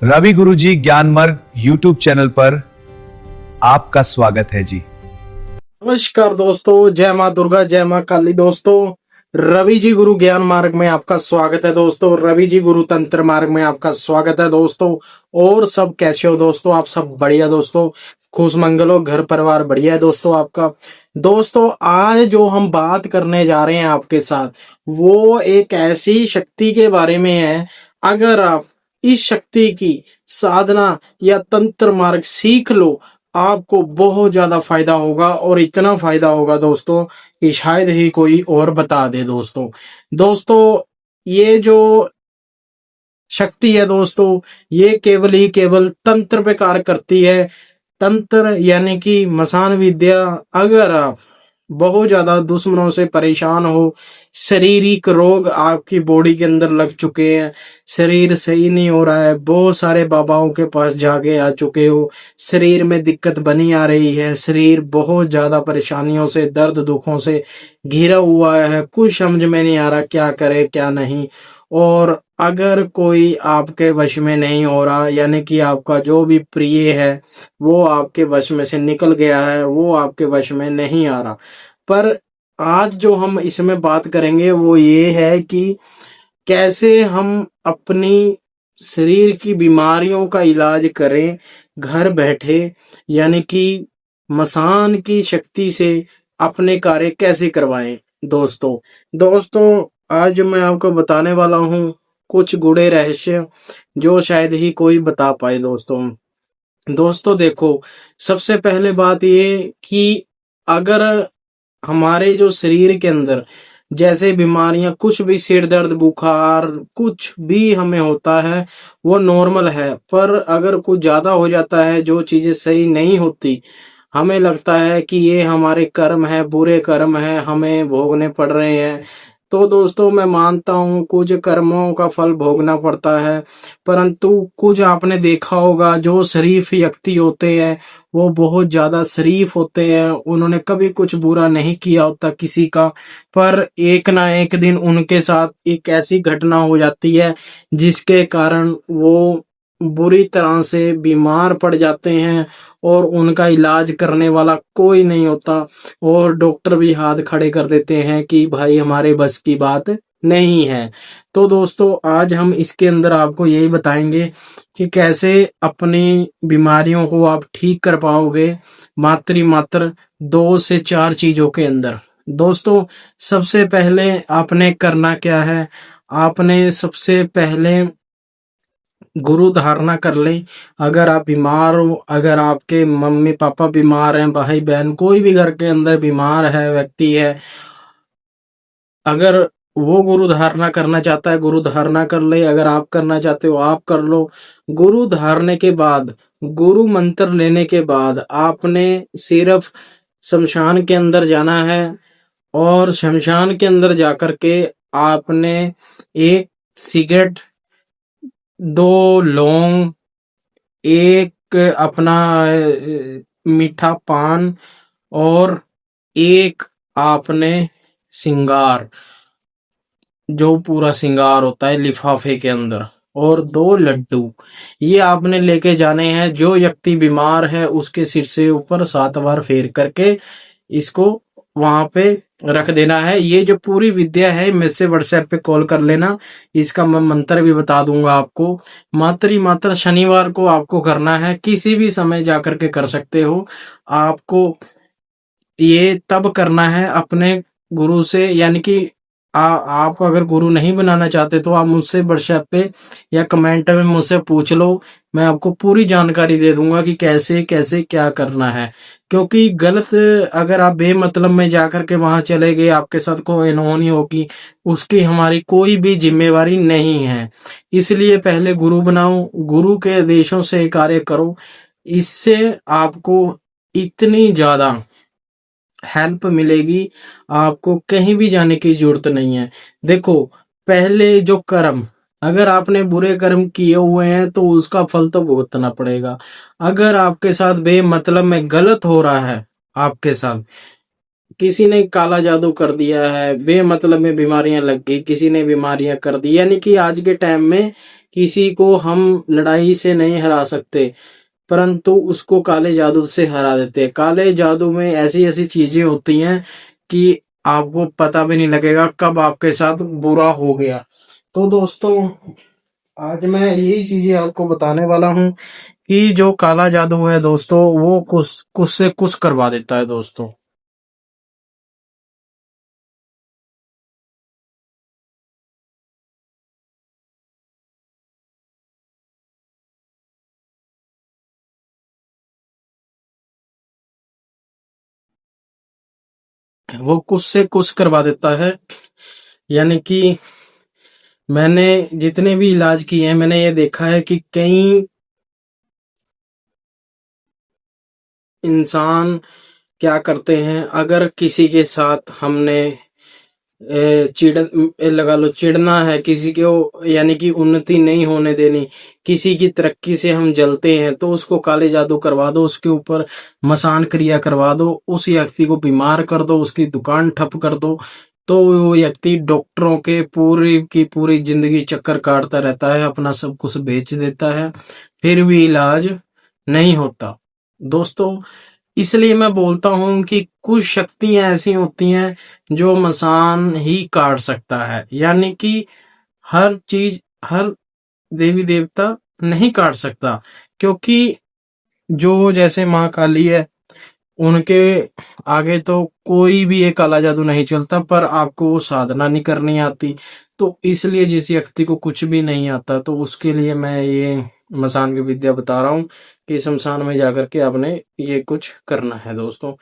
रवि गुरुजी ज्ञान मार्ग YouTube channel पर आपका स्वागत है जी। नमस्कार दोस्तों, जय माँ दुर्गा, जय माँ काली। दोस्तों, रवि जी गुरु ज्ञान मार्ग में आपका स्वागत है दोस्तों। रवि जी गुरु तंत्र मार्ग में आपका स्वागत है दोस्तों। और सब कैसे हो दोस्तों? आप सब बढ़िया दोस्तों, खुश मंगल हो, घर परिवार बढ़िया है दोस्तों आपका। दोस्तों, आज जो हम बात करने जा रहे हैं आपके साथ, वो एक ऐसी शक्ति के बारे में है। अगर आप इस शक्ति की साधना या तंत्र मार्ग सीख लो, आपको बहुत ज्यादा फायदा होगा। और इतना फायदा होगा दोस्तों कि शायद ही कोई और बता दे दोस्तों। दोस्तों, ये जो शक्ति है दोस्तों, ये केवल ही केवल तंत्र पे कार्य करती है। तंत्र यानी कि मसान विद्या। अगर आप बहुत ज्यादा दुश्मनों से परेशान हो, शारीरिक रोग आपकी बॉडी के अंदर लग चुके हैं, शरीर सही नहीं हो रहा है, बहुत सारे बाबाओं के पास जाके आ चुके हो, शरीर में दिक्कत बनी आ रही है, शरीर बहुत ज्यादा परेशानियों से, दर्द दुखों से घिरा हुआ है, कुछ समझ में नहीं आ रहा क्या करे क्या नहीं। और अगर कोई आपके वश में नहीं हो रहा, यानी कि आपका जो भी प्रिय है वो आपके वश में से निकल गया है, वो आपके वश में नहीं आ रहा। पर आज जो हम इसमें बात करेंगे वो ये है कि कैसे हम अपनी शरीर की बीमारियों का इलाज करें घर बैठे, यानी कि मसान की शक्ति से अपने कार्य कैसे करवाएं। दोस्तों, आज मैं आपको बताने वाला हूँ कुछ गूढ़े रहस्य जो शायद ही कोई बता पाए दोस्तों, देखो, सबसे पहले बात ये कि अगर हमारे जो शरीर के अंदर जैसे बीमारियां, कुछ भी सिर दर्द, बुखार, कुछ भी हमें होता है वो नॉर्मल है। पर अगर कुछ ज्यादा हो जाता है, जो चीजें सही नहीं होती, हमें लगता है कि ये हमारे कर्म है, बुरे कर्म है, हमें भोगने पड़ रहे हैं। तो दोस्तों, मैं मानता हूँ कुछ कर्मों का फल भोगना पड़ता है, परंतु कुछ आपने देखा होगा जो शरीफ व्यक्ति होते हैं वो बहुत ज्यादा शरीफ होते हैं, उन्होंने कभी कुछ बुरा नहीं किया होता किसी का, पर एक ना एक दिन उनके साथ एक ऐसी घटना हो जाती है जिसके कारण वो बुरी तरह से बीमार पड़ जाते हैं और उनका इलाज करने वाला कोई नहीं होता। और डॉक्टर भी हाथ खड़े कर देते हैं कि भाई हमारे बस की बात नहीं है। तो दोस्तों, आज हम इसके अंदर आपको यही बताएंगे कि कैसे अपनी बीमारियों को आप ठीक कर पाओगे मात्र 2 से 4 चीजों के अंदर। दोस्तों, सबसे पहले आपने करना क्या है? आपने सबसे पहले गुरु धारणा कर ले। अगर आप बीमार हो, अगर आपके मम्मी पापा बीमार हैं, भाई बहन कोई भी घर के अंदर बीमार है, व्यक्ति है, अगर वो गुरु धारणा करना चाहता है, गुरु धारणा कर ले। अगर आप करना चाहते हो आप कर लो। गुरु धारने के बाद, गुरु मंत्र लेने के बाद आपने सिर्फ शमशान के अंदर जाना है। और शमशान के अंदर जाकर के आपने एक सिगरेट, 2 लौंग, एक अपना मीठा पान, और एक आपने सिंगार, जो पूरा सिंगार होता है लिफाफे के अंदर, और 2 लड्डू, ये आपने लेके जाने हैं। जो व्यक्ति बीमार है उसके सिर से ऊपर 7 बार फेर करके इसको वहां पे रख देना है। ये जो पूरी विद्या है मेरे से व्हाट्सएप पे कॉल कर लेना, इसका मैं मंत्र भी बता दूंगा आपको। मात्र ही मात्र शनिवार को आपको करना है, किसी भी समय जाकर के कर सकते हो। आपको ये तब करना है अपने गुरु से, यानी कि आप अगर गुरु नहीं बनाना चाहते तो आप मुझसे व्हाट्सएप पे या कमेंट में मुझसे पूछ लो। मैं आपको पूरी जानकारी दे दूंगा कि कैसे कैसे क्या करना है। क्योंकि गलत, अगर आप बेमतलब में जाकर के वहां चले गए, आपके साथ कोई अनहोनी होगी, उसकी हमारी कोई भी जिम्मेवारी नहीं है। इसलिए पहले गुरु बनाओ, गुरु के आदेशों से कार्य करो। इससे आपको इतनी ज्यादा हेल्प मिलेगी, आपको कहीं भी जाने की जरूरत नहीं है। देखो, पहले जो कर्म, अगर आपने बुरे कर्म किए हुए हैं तो उसका फल तो भुगतना पड़ेगा। अगर आपके साथ बेमतलब में गलत हो रहा है, आपके साथ किसी ने काला जादू कर दिया है, बेमतलब में बीमारियां लग गई, किसी ने बीमारियां कर दी, यानी कि आज के टाइम में किसी को हम लड़ाई से नहीं हरा सकते, परंतु उसको काले जादू से हरा देते हैं। काले जादू में ऐसी ऐसी चीजें होती हैं कि आपको पता भी नहीं लगेगा कब आपके साथ बुरा हो गया। तो दोस्तों, आज मैं यही चीजें आपको बताने वाला हूँ कि जो काला जादू है दोस्तों, वो कुछ कुछ से कुछ करवा देता है दोस्तों। वो कुछ से कुछ करवा देता है, यानी कि मैंने जितने भी इलाज किए हैं, मैंने ये देखा है कि कई इंसान क्या करते हैं, अगर किसी के साथ हमने चिड़ लगा लो, चिढ़ना है किसी को, यानी कि उन्नति नहीं होने देनी, किसी की तरक्की से हम जलते हैं, तो उसको काले जादू करवा दो, उसके ऊपर मसान क्रिया करवा दो, उस व्यक्ति को बीमार कर दो, उसकी दुकान ठप कर दो, तो वो व्यक्ति डॉक्टरों के पूरी की पूरी जिंदगी चक्कर काटता रहता है, अपना सब कुछ बेच देता है, फिर भी इलाज नहीं होता दोस्तों। इसलिए मैं बोलता हूँ कि कुछ शक्तियां ऐसी होती हैं जो मसान ही काट सकता है, यानी कि हर चीज, हर देवी देवता नहीं काट सकता, क्योंकि जो जैसे माँ काली है, उनके आगे तो कोई भी एक काला जादू नहीं चलता, पर आपको वो साधना नहीं करनी आती। तो इसलिए जिस व्यक्ति को कुछ भी नहीं आता, तो उसके लिए मैं ये मसान की विद्या बता रहा हूँ कि शमशान में जाकर के आपने ये कुछ करना है दोस्तों।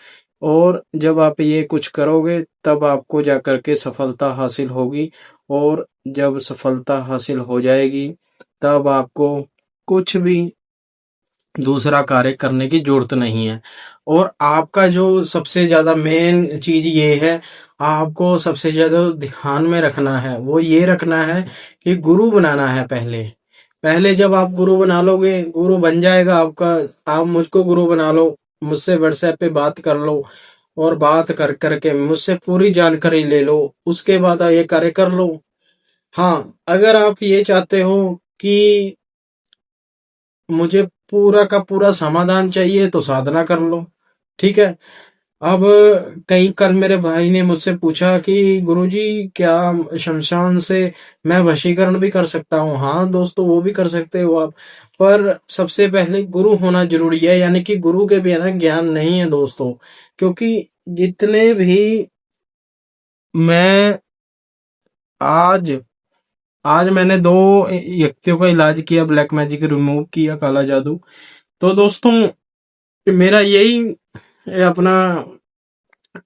और जब आप ये कुछ करोगे, तब आपको जाकर के सफलता हासिल होगी, और जब सफलता हासिल हो जाएगी, तब आपको कुछ भी दूसरा कार्य करने की जरूरत नहीं है। और आपका जो सबसे ज्यादा मेन चीज ये है, आपको सबसे ज्यादा ध्यान में रखना है, वो ये रखना है कि गुरु बनाना है पहले। पहले जब आप गुरु बना लोगे, गुरु बन जाएगा आपका, आप मुझको गुरु बना लो, मुझसे व्हाट्सएप पे बात कर लो, और बात कर करके मुझसे पूरी जानकारी ले लो, उसके बाद आप ये कार्य कर लो। हाँ, अगर आप ये चाहते हो कि मुझे पूरा का पूरा समाधान चाहिए, तो साधना कर लो, ठीक है। अब कई कल मेरे भाई ने मुझसे पूछा कि गुरुजी, क्या शमशान से मैं वशीकरण भी कर सकता हूँ? हाँ दोस्तों, वो भी कर सकते हो आप, पर सबसे पहले गुरु होना जरूरी है, यानी कि गुरु के बिना ज्ञान नहीं है दोस्तों। क्योंकि जितने भी मैं आज आज मैंने दो व्यक्तियों का इलाज किया, ब्लैक मैजिक रिमूव किया, काला जादू। तो दोस्तों, मेरा यही अपना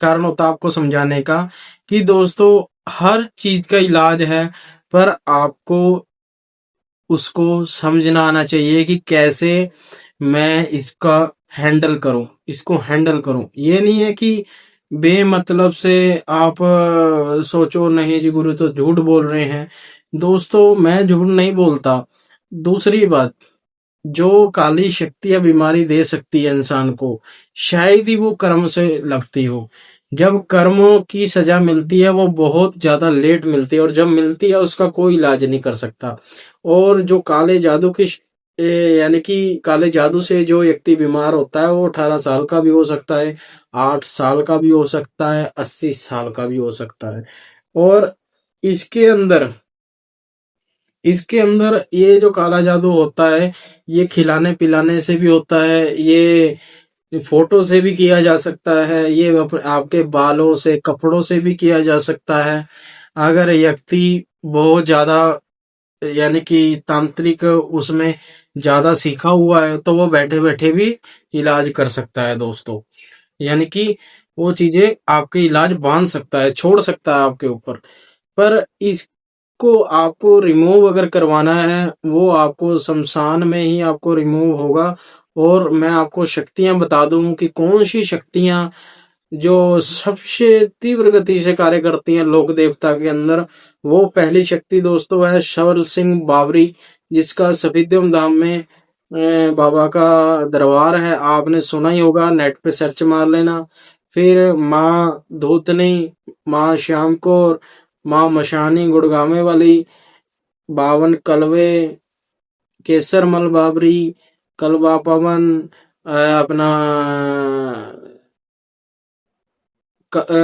कारण होता आपको समझाने का कि दोस्तों, हर चीज का इलाज है, पर आपको उसको समझना आना चाहिए कि कैसे मैं इसका हैंडल करूं, इसको हैंडल करूं। ये नहीं है कि बेमतलब से आप सोचो नहीं जी गुरु तो झूठ बोल रहे हैं। दोस्तों, मैं झूठ नहीं बोलता। दूसरी बात, जो काली शक्ति या बीमारी दे सकती है इंसान को, शायद ही वो कर्म से लगती हो। जब कर्मों की सजा मिलती है, वो बहुत ज्यादा लेट मिलती है, और जब मिलती है उसका कोई इलाज नहीं कर सकता। और जो काले जादू की यानी कि काले जादू से जो व्यक्ति बीमार होता है, वो 18 साल का भी हो सकता है, 8 साल का भी हो सकता है, 80 साल का भी हो सकता है। और इसके अंदर इसके अंदर ये जो काला जादू होता है, ये खिलाने पिलाने से भी होता है, ये फोटो से भी किया जा सकता है, ये आपके बालों से, कपड़ों से भी किया जा सकता है। अगर व्यक्ति बहुत ज्यादा, यानी कि तांत्रिक उसमें ज्यादा सीखा हुआ है, तो वो बैठे बैठे भी इलाज कर सकता है दोस्तों। यानी कि वो चीजें आपके इलाज बांध सकता है, छोड़ सकता है आपके ऊपर। पर इसको आपको रिमूव अगर करवाना है, वो आपको शमशान में ही आपको रिमूव होगा। और मैं आपको शक्तियां बता दूं कि कौन सी शक्तियां जो सबसे तीव्र गति से कार्य करती हैं लोक देवता के अंदर। वो पहली शक्ति दोस्तों है शौर सिंह बावरी, जिसका सफीदम धाम में बाबा का दरबार है, आपने सुना ही होगा, नेट पे सर्च मार लेना। फिर माँ धूतनी, माँ श्याम कौर, माँ मशानी गुड़गामे वाली, 52 कलवे, केसर मल बाबरी, कलवा पवन, अपना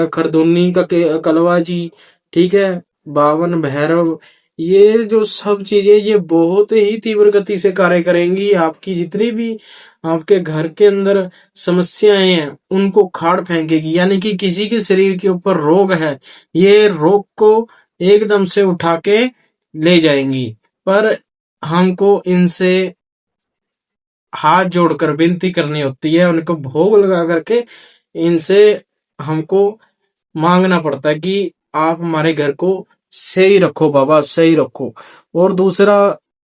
खरदुन्नी का कलवा जी, ठीक है, बावन भैरव, ये जो सब चीजें ये बहुत ही तीव्र गति से कार्य करेंगी। आपकी जितनी भी आपके घर के अंदर समस्याएं हैं उनको खाड़ फेंकेगी। यानी कि किसी के शरीर के ऊपर रोग है, ये रोग को एकदम से उठा के ले जाएंगी। पर हमको इनसे हाथ जोड़कर विनती करनी होती है, उनको भोग लगा करके इनसे हमको मांगना पड़ता है कि आप हमारे घर को सही रखो बाबा, सही रखो। और दूसरा,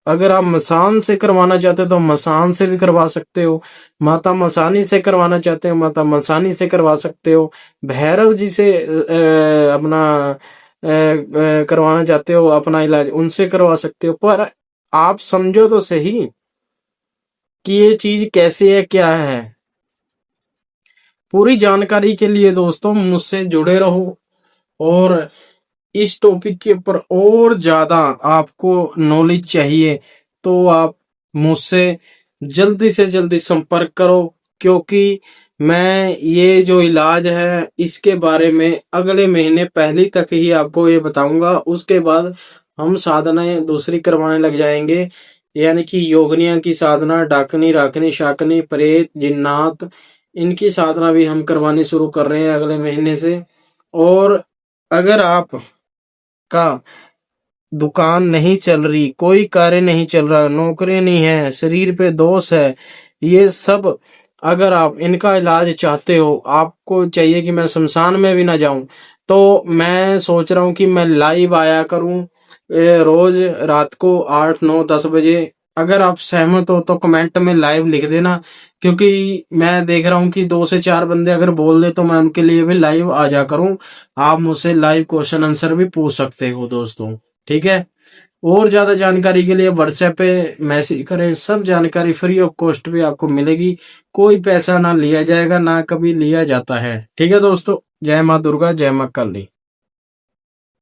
अगर आप मसान से करवाना चाहते हो तो मसान से भी करवा सकते हो, माता मसानी से करवाना चाहते हो माता मसानी से करवा सकते हो, भैरव जी से अपना करवाना चाहते हो अपना इलाज, उनसे करवा सकते हो। पर आप समझो तो सही कि ये चीज कैसे है, क्या है। पूरी जानकारी के लिए दोस्तों मुझसे जुड़े रहो, और इस टॉपिक के ऊपर और ज्यादा आपको नॉलेज चाहिए तो आप मुझसे जल्दी से जल्दी संपर्क करो, क्योंकि मैं ये जो इलाज है इसके बारे में अगले महीने पहली तक ही आपको ये बताऊंगा। उसके बाद हम साधनाएं दूसरी करवाने लग जाएंगे, यानी कि योगनिया की साधना, डाकनी राकनी शाकनी प्रेत जिन्नात, इनकी साधना भी हम करवानी शुरू कर रहे हैं अगले महीने से। और अगर आप का दुकान नहीं चल रही, कोई कार्य नहीं चल रहा, नौकरी नहीं है, शरीर पे दोष है, ये सब अगर आप इनका इलाज चाहते हो, आपको चाहिए कि मैं शमशान में भी ना जाऊं, तो मैं सोच रहा हूं कि मैं लाइव आया करूं रोज रात को 8 9 10 बजे। अगर आप सहमत हो तो कमेंट में लाइव लिख देना, क्योंकि मैं देख रहा हूं कि 2 से 4 बंदे अगर बोल दे तो मैं उनके लिए भी लाइव आ जा करूं। आप मुझसे लाइव क्वेश्चन आंसर भी पूछ सकते हो दोस्तों, ठीक है। और ज्यादा जानकारी के लिए व्हाट्सएप पे मैसेज करें, सब जानकारी फ्री ऑफ कॉस्ट भी आपको मिलेगी, कोई पैसा ना लिया जाएगा, ना कभी लिया जाता है, ठीक है दोस्तों। जय माँ दुर्गा, जय माँ काली।